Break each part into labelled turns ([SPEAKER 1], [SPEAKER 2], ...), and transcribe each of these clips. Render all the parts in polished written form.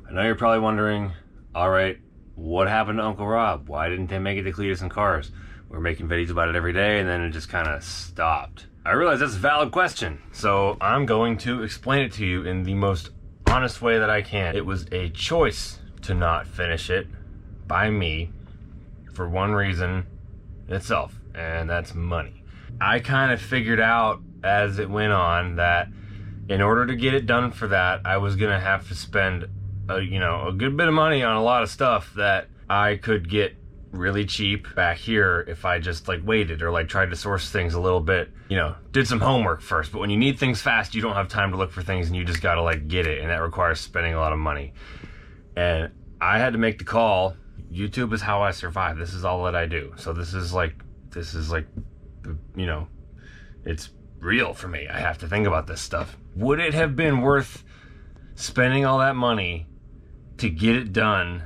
[SPEAKER 1] I know you're probably wondering, all right, what happened to Uncle Rob? Why didn't they make it to Cleetus and Cars? We're making videos about it every day, and then it just kind of stopped. I realize that's a valid question, so I'm going to explain it to you in the most honest way that I can. It was a choice to not finish it by me for one reason itself, and that's money. I kind of figured out as it went on that in order to get it done for that, I was gonna have to spend a good bit of money on a lot of stuff that I could get really cheap back here if I just like waited or like tried to source things a little bit, did some homework first. But when you need things fast, you don't have time to look for things and you just gotta like get it, and that requires spending a lot of money. And I had to make the call. YouTube is how I survive. This is all that I do. So this is like, it's real for me. I have to think about this stuff. Would it have been worth spending all that money to get it done,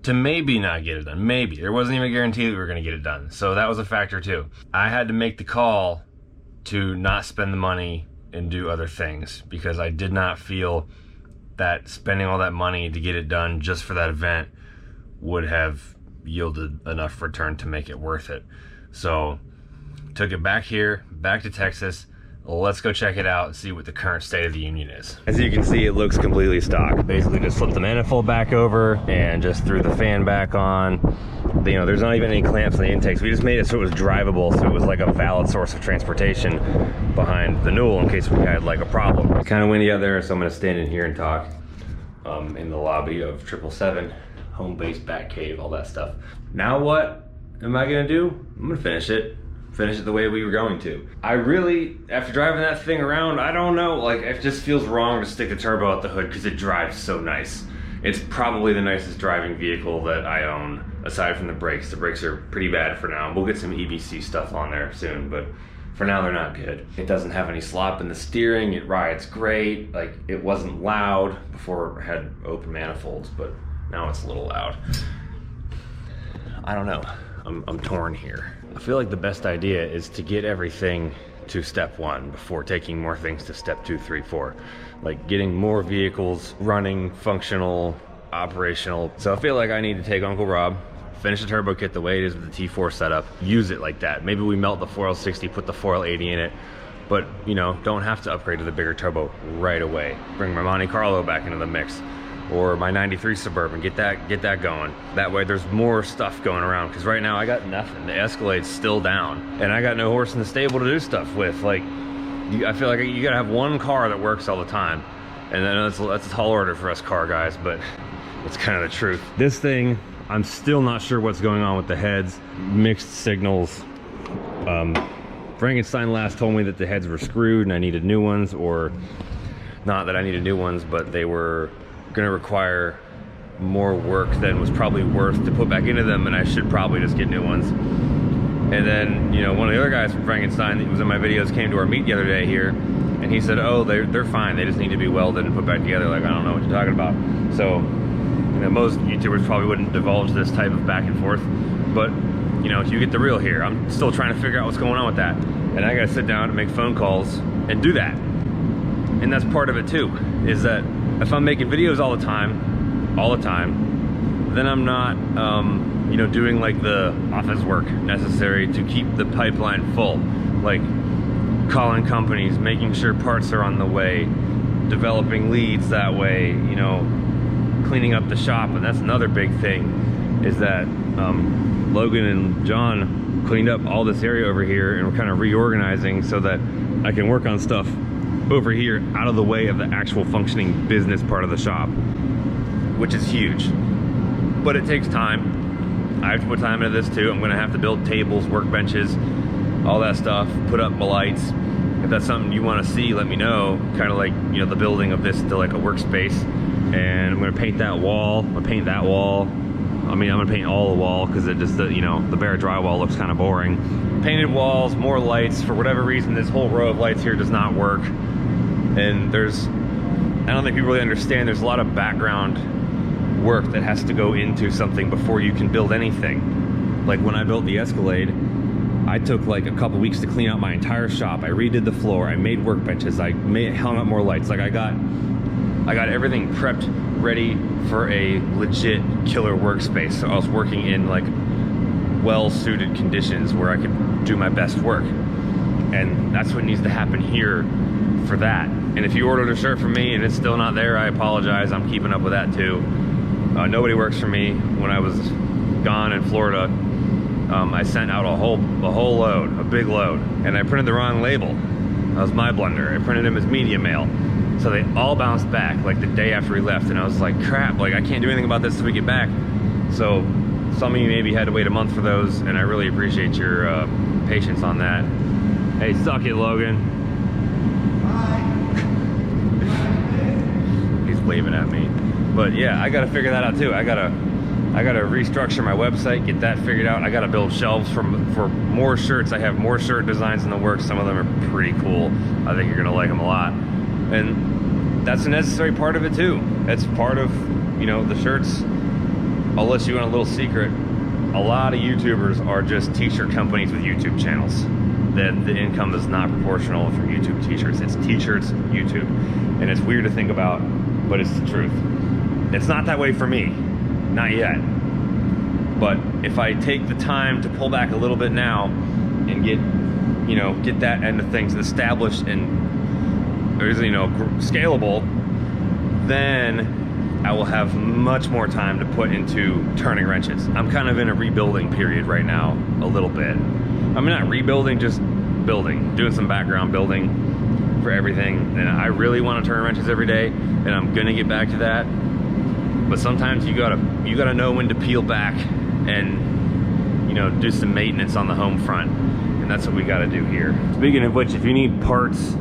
[SPEAKER 1] to maybe not get it done? Maybe. There wasn't even a guarantee that we were going to get it done. So that was a factor too. I had to make the call to not spend the money and do other things because I did not feel that spending all that money to get it done just for that event would have yielded enough return to make it worth it. So took it back here, back to Texas. Let's go check it out and see what the current state of the union is. As you can see, it looks completely stock. Basically just flipped the manifold back over and just threw the fan back on. There's not even any clamps on the intakes. We just made it so it was drivable, so it was like a valid source of transportation behind the Newell in case we had like a problem. It's kind of windy out there, so I'm gonna stand in here and talk in the lobby of 777, home base, back cave, all that stuff. Now what am I gonna do? I'm gonna finish it the way we were going to. I really, after driving that thing around, I don't know, like it just feels wrong to stick the turbo out the hood because it drives so nice. It's probably the nicest driving vehicle that I own, aside from the brakes. The brakes are pretty bad for now. We'll get some EBC stuff on there soon, but for now they're not good. It doesn't have any slop in the steering. It rides great. Like, it wasn't loud before it had open manifolds, but now it's a little loud. I don't know. I'm torn here. I feel like the best idea is to get everything to step 1 before taking more things to step 2, 3, 4. Like getting more vehicles running, functional, operational. So I feel like I need to take Uncle Rob, finish the turbo kit the way it is with the T4 setup, use it like that. Maybe we melt the 4L60, put the 4L80 in it, but don't have to upgrade to the bigger turbo right away. Bring my Monte Carlo back into the mix, or my 93 Suburban, get that going. That way there's more stuff going around, because right now I got nothing. The Escalade's still down, and I got no horse in the stable to do stuff with. Like, I feel like you gotta have one car that works all the time, and then that's a tall order for us car guys, but it's kind of the truth. This thing, I'm still not sure what's going on with the heads. Mixed signals. Frankenstein last told me that the heads were screwed and I needed new ones, or not that I needed new ones, but they were gonna require more work than was probably worth to put back into them, and I should probably just get new ones. And then, one of the other guys from Frankenstein that was in my videos came to our meet the other day here, and he said, oh, they're fine, they just need to be welded and put back together. Like, I don't know what you're talking about. So, most YouTubers probably wouldn't divulge this type of back and forth, but you get the real here. I'm still trying to figure out what's going on with that, and I gotta sit down and make phone calls and do that. And that's part of it too, is that if I'm making videos all the time, then I'm not, doing like the office work necessary to keep the pipeline full. Like calling companies, making sure parts are on the way, developing leads that way, cleaning up the shop. And that's another big thing, is that Logan and John cleaned up all this area over here, and we're kind of reorganizing so that I can work on stuff over here out of the way of the actual functioning business part of the shop, which is huge. But it takes time. I have to put time into this too. I'm gonna have to build tables, workbenches, all that stuff, put up my lights. If that's something you wanna see, let me know. Kind of like, the building of this to like a workspace. And I'm gonna paint that wall. I'm gonna paint that wall. I mean, I'm gonna paint all the wall because it just, the bare drywall looks kind of boring. Painted walls, more lights. For whatever reason, this whole row of lights here does not work. And I don't think people really understand, there's a lot of background work that has to go into something before you can build anything. Like when I built the Escalade, I took like a couple weeks to clean out my entire shop. I redid the floor, I made workbenches, I hung up more lights. Like I I got everything prepped, ready for a legit killer workspace. So I was working in like well-suited conditions where I could do my best work. And that's what needs to happen here for that. And if you ordered a shirt from me and it's still not there, I apologize. I'm keeping up with that too. Nobody works for me. When I was gone in Florida, I sent out a whole load, a big load, and I printed the wrong label. That was my blunder. I printed them as media mail. So they all bounced back like the day after we left, and I was like, crap, like I can't do anything about this till we get back. So some of you maybe had to wait a month for those, and I really appreciate your patience on that. Hey, suck it, Logan. He's waving at me. But yeah, I gotta figure that out too. I gotta restructure my website, get that figured out. I gotta build shelves for more shirts. I have more shirt designs in the works. Some of them are pretty cool. I think you're gonna like them a lot. And that's a necessary part of it too. That's part of, you know, the shirts. I'll let you in a little secret. A lot of YouTubers are just t-shirt companies with YouTube channels. That the income is not proportional from YouTube t-shirts. It's t-shirts, YouTube. And it's weird to think about, but it's the truth. It's not that way for me, not yet. But if I take the time to pull back a little bit now and get that end of things established and, you know, scalable, then I will have much more time to put into turning wrenches. I'm kind of in a rebuilding period right now, a little bit. I mean, not rebuilding, just building, doing some background building for everything. And I really want to turn wrenches every day, and I'm gonna get back to that. But sometimes you gotta know when to peel back and, you know, do some maintenance on the home front. And that's what we gotta do here. Speaking of which, if you need parts,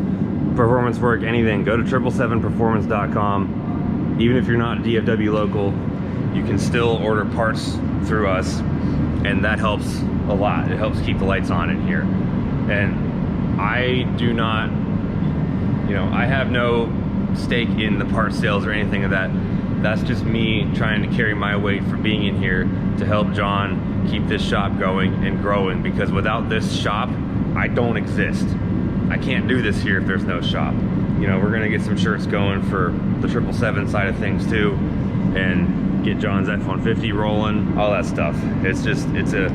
[SPEAKER 1] performance work, anything, go to 777performance.com. Even if you're not DFW local, you can still order parts through us, and that helps a lot. It helps keep the lights on in here. And I do not, you know, I have no stake in the part sales or anything of that. That's just me trying to carry my weight for being in here to help John keep this shop going and growing, because without this shop, I don't exist. I can't do this here if there's no shop. You know, we're gonna get some shirts going for the 777 side of things too, and get John's F-150 rolling, all that stuff. It's just, it's a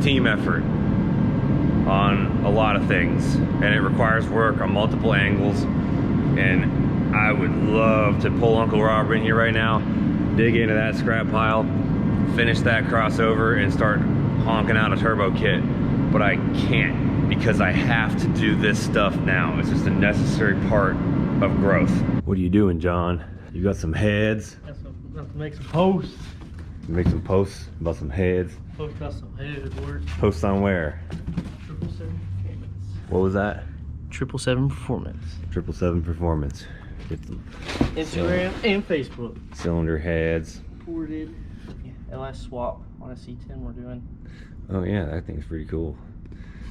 [SPEAKER 1] team effort on a lot of things, and it requires work on multiple angles. And I would love to pull Uncle Robert in here right now, dig into that scrap pile, finish that crossover, and start honking out a turbo kit, but I can't, because I have to do this stuff now. It's just a necessary part of growth. What are you doing, John? You got some heads?
[SPEAKER 2] Got to make some posts.
[SPEAKER 1] Make some posts about some heads?
[SPEAKER 2] Post got some head words.
[SPEAKER 1] Posts on where?
[SPEAKER 2] 777 Performance.
[SPEAKER 1] What was that?
[SPEAKER 2] 777 Performance.
[SPEAKER 1] 777 Performance. Get some
[SPEAKER 2] Instagram and Facebook.
[SPEAKER 1] cylinder heads.
[SPEAKER 2] Ported. Yeah, LS swap on a C10 we're doing.
[SPEAKER 1] Oh yeah, that thing's pretty cool.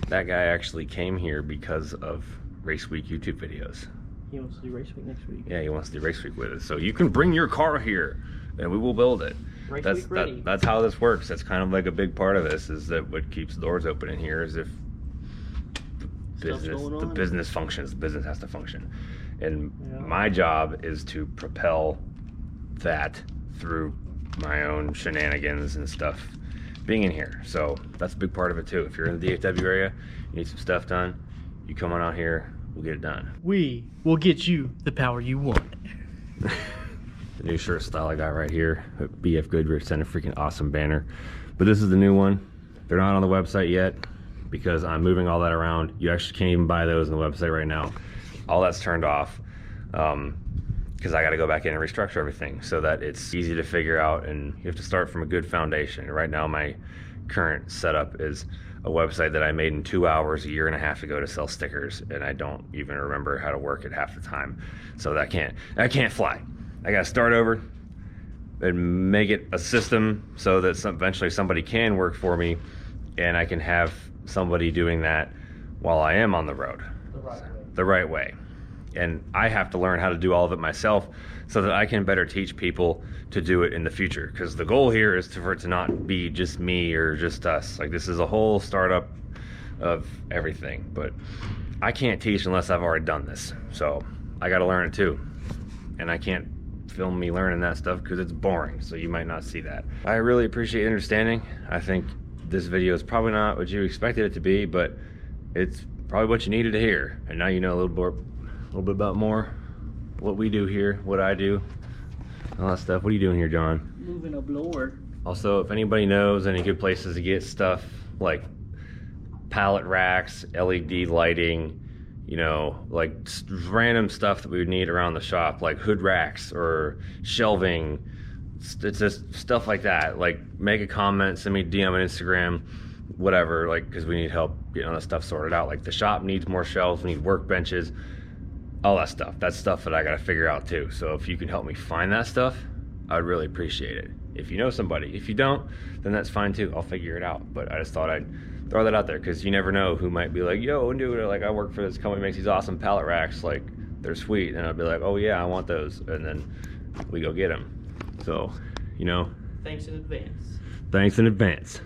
[SPEAKER 1] That guy actually came here because of Race Week YouTube videos.
[SPEAKER 2] He wants to do Race Week next week.
[SPEAKER 1] Yeah, he wants to do Race Week with us. So you can bring your car here and we will build it.
[SPEAKER 2] Race Week ready.
[SPEAKER 1] That's how this works. That's kind of like a big part of this, is that what keeps the doors open in here is if the business functions, the business has to function. And my job is to propel that through my own shenanigans and stuff being in here. So that's a big part of it too. If you're in the DFW area, you need some stuff done, you come on out here, we'll get it done.
[SPEAKER 2] We will get you the power you want.
[SPEAKER 1] The new shirt style I got right here, BF Goodrich sent a freaking awesome banner. But this is the new one. They're not on the website yet because I'm moving all that around. You actually can't even buy those on the website right now. All that's turned off because I got to go back in and restructure everything so that it's easy to figure out, and you have to start from a good foundation. Right now my current setup is a website that I made in 2 hours a year and a half ago to sell stickers, and I don't even remember how to work it half the time. So that can't fly. I got to start over and make it a system so that eventually somebody can work for me, and I can have somebody doing that while I am on the road the right way. And I have to learn how to do all of it myself so that I can better teach people to do it in the future, because the goal here is for it to not be just me or just us. Like, this is a whole startup of everything, but I can't teach unless I've already done this, so I got to learn it too. and I can't film me learning that stuff because it's boring, so you might not see that. I really appreciate your understanding. I think this video is probably not what you expected it to be, but it's probably what you needed to hear. And now you know a little bit about more what we do here, what I do, all that stuff. What are you doing here, John?
[SPEAKER 2] Moving a blower. Also,
[SPEAKER 1] if anybody knows any good places to get stuff like pallet racks, LED lighting, you know, like random stuff that we would need around the shop, like hood racks or shelving, it's just stuff like that. Like, make a comment, send me a DM on Instagram, whatever, like, because we need help getting all that stuff sorted out. Like, the shop needs more shelves, we need workbenches, all that stuff. That's stuff that I gotta figure out too. So if you can help me find that stuff, I'd really appreciate it. If you know somebody. If you don't, then that's fine too. I'll figure it out. But I just thought I'd throw that out there, because you never know who might be like, yo, dude, like, I work for this company, makes these awesome pallet racks, like, they're sweet. And I'll be like, oh yeah, I want those. And then we go get them. So, you know.
[SPEAKER 2] Thanks in advance.
[SPEAKER 1] Thanks in advance.